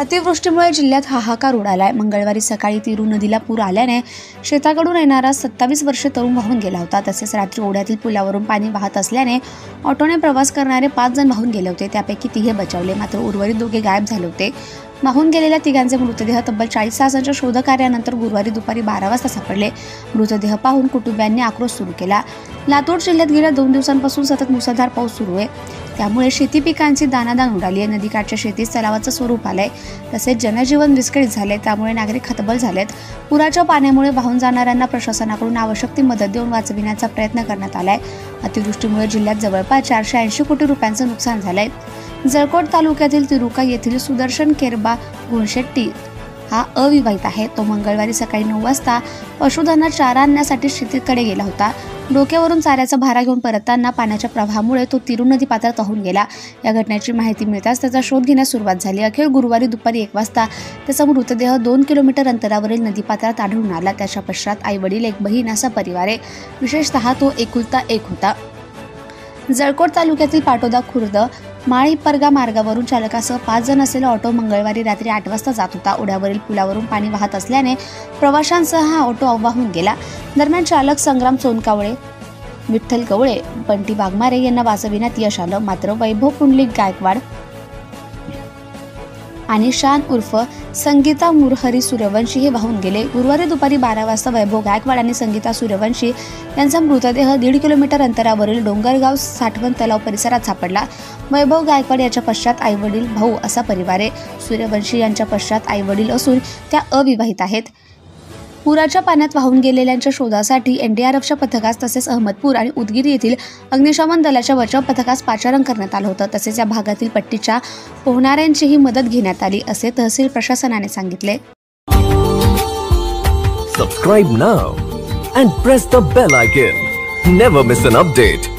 अतिवृष्टीमुळे जिल्ह्यात हाहाकार उडालाय। मंगळवारी सकाळी तिरू नदीला पूर आल्याने शेताकडून येणारा 27 वर्षीय तरुण वाहून गेला होता। तसेच रात्री ओढ्यातील पुलावरून पाणी वाहत असल्याने ऑटोने प्रवास करणारे 5 जण वाहून गेले होते। त्यापैकी 3 बचावले, मात्र उर्वरित 2 गायब झाले होते। वाहून गेलेल्या 3 मृतदेह तब्बल 40 तासांच्या शोधकार्यानंतर गुरुवारी दुपारी 12 वाजता सापडले। मृतदेह पाहून कुटुंबियांनी आक्रोश सुरू केला। लातूर जिल्ह्यात गेल्या 2 दिवसांपासून सतत मुसळधार पाऊस सुरू आहे, त्यामुळे शेती पिकांची दाणादाण उडाली आहे। नदीकाठच्या शेतीस तलावाचं स्वरूप आलंय, तसेच जनजीवन विस्कळीत झाले, त्यामुळे नागरिक हतबल झालेत। पुराच्या पाण्यामुळे वाहून जाणाऱ्यांना प्रशासनाकडून आवश्यक ती मदत देऊन वाचविण्याचा प्रयत्न करण्यात आलाय। अतिवृष्टीमुळे जिल्ह्यात जवळपास 480 कोटी रुपयांचं नुकसान झालंय। जळकोट तालुक्यातील तिरुका येथील सुदर्शन केरबा गुणशेट्टी हा अविवाहित आहे। तो मंगळवारी सकाळी 9 वाजता पशुधनांना चारा आणण्यासाठी शेतीकडे गेला होता। डोक्यावरून चाऱ्याचा भारा घेऊन परतताना पाण्याच्या प्रवाहामुळे तो तिरू नदी पात्रात वाहून गेला। या घटनेची माहिती मिळताच त्याचा शोध घेण्यास सुरुवात झाली। अखेर गुरुवारी दुपारी 1 वाजता त्याचा मृतदेह 2 किलोमीटर अंतरावरील नदीपात्रात आढळून आला। त्याच्या पश्चात आई वडील, एक बहीण असा परिवार आहे। विशेषतः तो एकुलता एक होता। जळकोट तालुक्यातील पाटोदा खुर्द माळीपरगा मार्गावरून चालकासह 5 जण असलेला ऑटो मंगळवारी रात्री 8 वाजता जात होता। ओढ्यावरील पुलावरून पाणी वाहत असल्याने प्रवाशांसह हा ऑटो वाहून गेला। दरम्यान चालक संग्राम सोनकावळे, विठ्ठल कवळे, बंटी वाघमारे यांना वाचविण्यात यश आलं, मात्र वैभव पुंडलिक गायकवाड आणि शान उर्फ संगीता मुरहरी सूर्यवंशी हे वाहून गेले। गुरुवारी दुपारी 12 वाजता वैभव गायकवाड आणि संगीता सूर्यवंशी यांचा मृतदेह 1.5 किलोमीटर अंतरावरील डोंगरगाव साठवण तलाव परिसरात सापडला। वैभव गायकवाड याच्या पश्चात आई वडील, भाऊ असा परिवार आहे। सूर्यवंशी यांच्या पश्चात आई वडील असून त्या अविवाहित आहेत। पुराच्या पाण्यात वाहून गेलेल्यांच्या शोधासाठी एनडीआरएफच्या पथकास तसेच अहमदपूर आणि उदगीर येथील अग्निशमन दलाच्या बचाव पथकास पाचारण करण्यात आलं होतं। तसेच या भागातील पट्टीच्या पोहणाऱ्यांचीही मदत घेण्यात आली, असे तहसील प्रशासनाने सांगितले। Subscribe now and press the bell icon. Never miss an update.